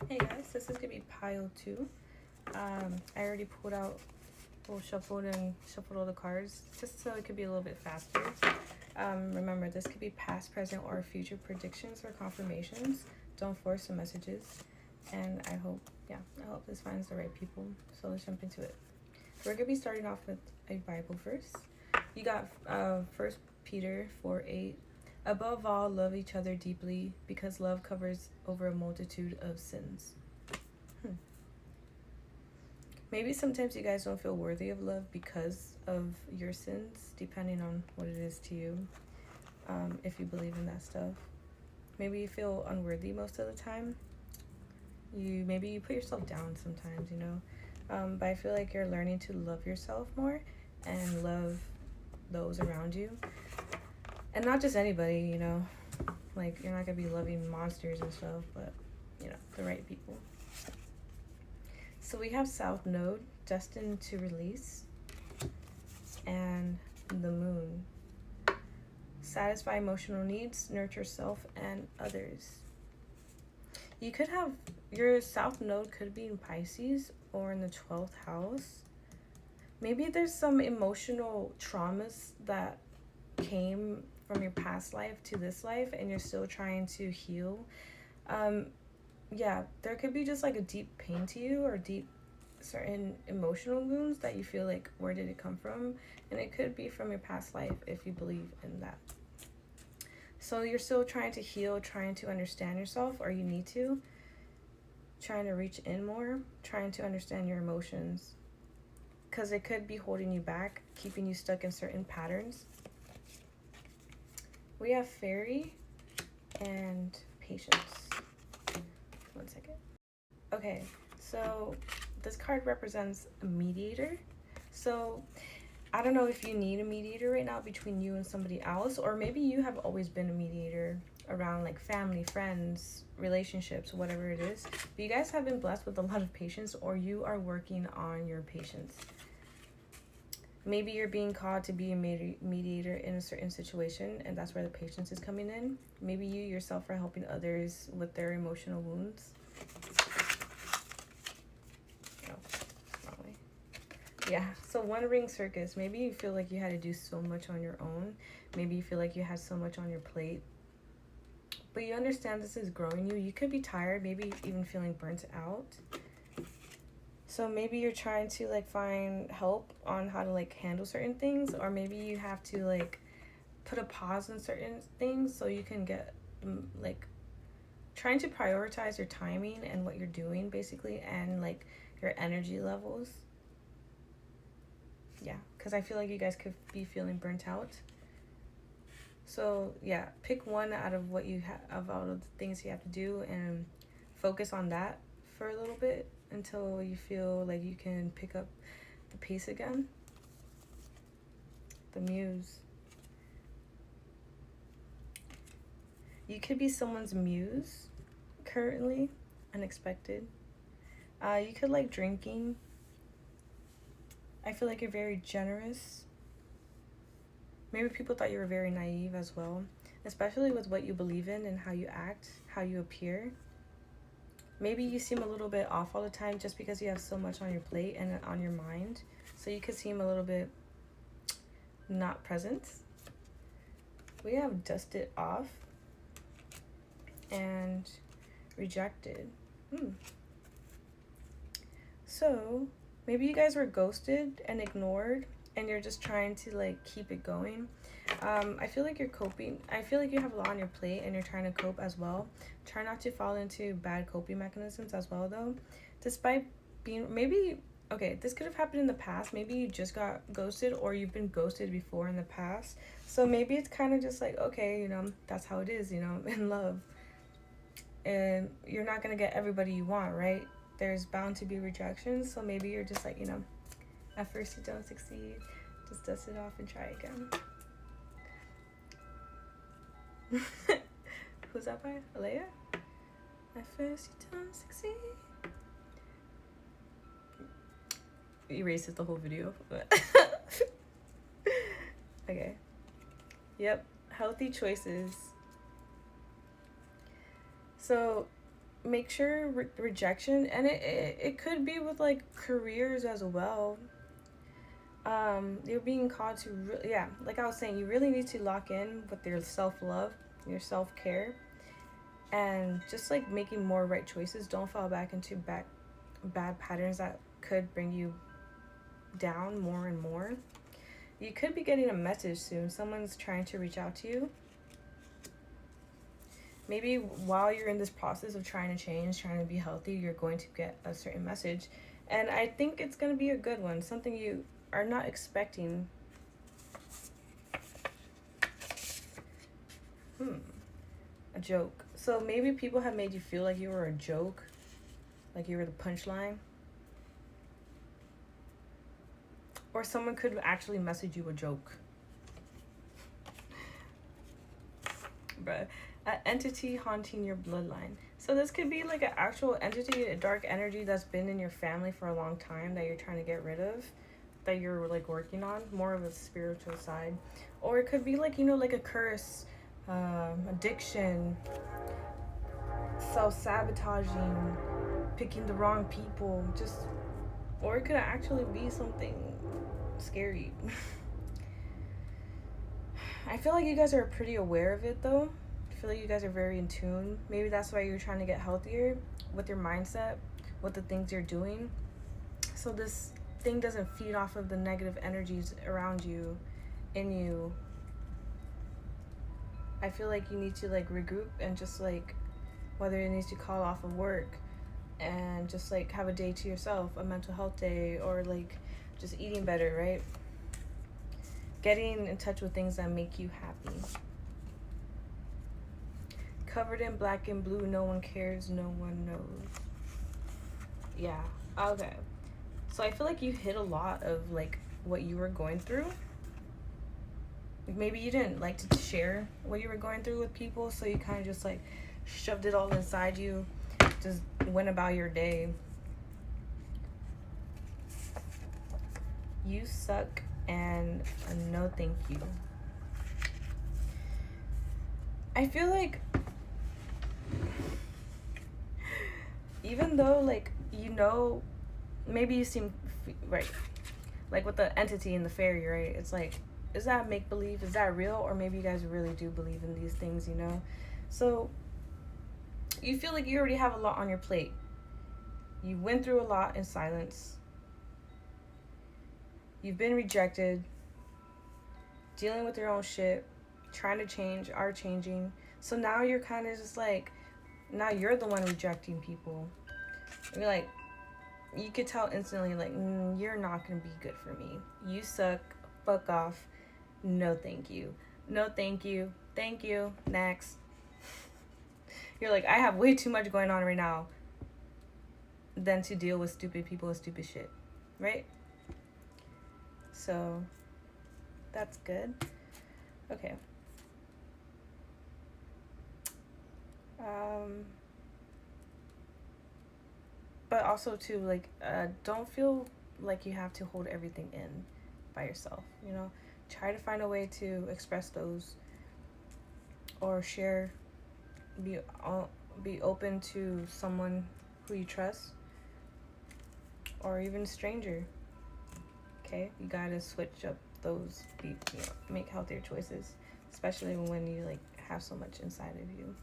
Hey guys, this is gonna be pile 2. I already pulled out, shuffled all the cards just so it could be a little bit faster. Remember, this could be past, present, or future predictions or confirmations. Don't force the messages. And I hope this finds the right people. So let's jump into it. We're gonna be starting off with a Bible verse. You got 1 Peter 4:8. Above all, love each other deeply, because love covers over a multitude of sins. Maybe sometimes you guys don't feel worthy of love because of your sins, depending on what it is to you, if you believe in that stuff. Maybe you feel unworthy most of the time. Maybe you put yourself down sometimes, but I feel like you're learning to love yourself more and love those around you. And not just anybody, like you're not gonna be loving monsters and stuff, but the right people. So we have South Node, destined to release, and the Moon. Satisfy emotional needs, nurture self and others. You could have your South Node could be in Pisces or in the 12th house. Maybe there's some emotional traumas that came from your past life to this life and you're still trying to heal. There could be just like a deep pain to you or deep certain emotional wounds that you feel like, where did it come from? And it could be from your past life if you believe in that. So you're still trying to heal, trying to understand yourself, or you need to, trying to reach in more, trying to understand your emotions, because it could be holding you back, keeping you stuck in certain patterns. We have Fairy and Patience. 1 second. Okay, so this card represents a mediator. So I don't know if you need a mediator right now between you and somebody else, or maybe you have always been a mediator around like family, friends, relationships, whatever it is. But you guys have been blessed with a lot of patience, or you are working on your patience. Maybe you're being called to be a mediator in a certain situation, and that's where the patience is coming in. Maybe you yourself are helping others with their emotional wounds. No, wrong way. Yeah, so One Ring Circus. Maybe you feel like you had to do so much on your own. Maybe you feel like you had so much on your plate. But you understand this is growing you. You could be tired, maybe even feeling burnt out. So maybe you're trying to like find help on how to like handle certain things, or maybe you have to like put a pause on certain things so you can get like trying to prioritize your timing and what you're doing basically, and like your energy levels. Yeah, because I feel like you guys could be feeling burnt out. So yeah, pick one out of what you have, of all of the things you have to do, and focus on that for a little bit until you feel like you can pick up the pace again. The Muse. You could be someone's muse currently, unexpected. You could like drinking. I feel like you're very generous. Maybe people thought you were very naive as well, especially with what you believe in and how you act, how you appear. Maybe you seem a little bit off all the time just because you have so much on your plate and on your mind. So you could seem a little bit not present. We have Dusted Off and Rejected. So maybe you guys were ghosted and ignored and you're just trying to like keep it going. I feel like you're coping. I feel like you have a lot on your plate and you're trying to cope as well. Try not to fall into bad coping mechanisms as well though. Despite being, maybe, okay, this could have happened in the past. Maybe you just got ghosted, or you've been ghosted before in the past. So maybe it's kind of just like, okay, that's how it is, in love. And you're not going to get everybody you want, right? There's bound to be rejections. So maybe you're just like, at first you don't succeed. Just dust it off and try again. Who's that by? Alea? At first you don't succeed. Erases the whole video. But okay. Yep. Healthy choices. So make sure rejection, and it could be with like careers as well. You're being called to yeah, like I was saying, you really need to lock in with your self-love, your self-care, and just like making more right choices. Don't fall back into bad patterns that could bring you down more and more. You could be getting a message soon. Someone's trying to reach out to you. Maybe while you're in this process of trying to change, trying to be healthy, you're going to get a certain message. And I think it's going to be a good one, something you are not expecting. A joke. So maybe people have made you feel like you were a joke, like you were the punchline. Or someone could actually message you a joke. Bruh. An entity haunting your bloodline. So this could be like an actual entity, a dark energy that's been in your family for a long time that you're trying to get rid of, that you're like working on, more of a spiritual side. Or it could be like, you know, like a curse, addiction, self-sabotaging, picking the wrong people, just, or it could actually be something scary. I feel like you guys are pretty aware of it though. I feel like you guys are very in tune. Maybe that's why you're trying to get healthier with your mindset, with the things you're doing. So this thing doesn't feed off of the negative energies around you, in you. I feel like you need to like regroup and just like, whether it needs to call off of work and just like have a day to yourself, a mental health day, or like just eating better, right? Getting in touch with things that make you happy. Covered in black and blue, no one cares, no one knows. Yeah, okay. So I feel like you hit a lot of like what you were going through. Maybe you didn't like to share what you were going through with people, so you kind of just like shoved it all inside you, just went about your day. You suck and no thank you. I feel like even though like, you know, maybe you seem right, like with the entity and the fairy, right? It's like, is that make believe? Is that real? Or maybe you guys really do believe in these things, you know? So you feel like you already have a lot on your plate. You went through a lot in silence. You've been rejected, dealing with your own shit, trying to change, are changing. So now you're kind of just like, now you're the one rejecting people. You're like, you could tell instantly, like, you're not going to be good for me. You suck. Fuck off. No thank you. No thank you. Thank you. Next. You're like, I have way too much going on right now than to deal with stupid people with stupid shit. Right? So, that's good. Okay. But also too, like, don't feel like you have to hold everything in by yourself, you know? Try to find a way to express those or share, be open to someone who you trust, or even a stranger. Okay, you gotta switch up those, make healthier choices, especially when you like have so much inside of you.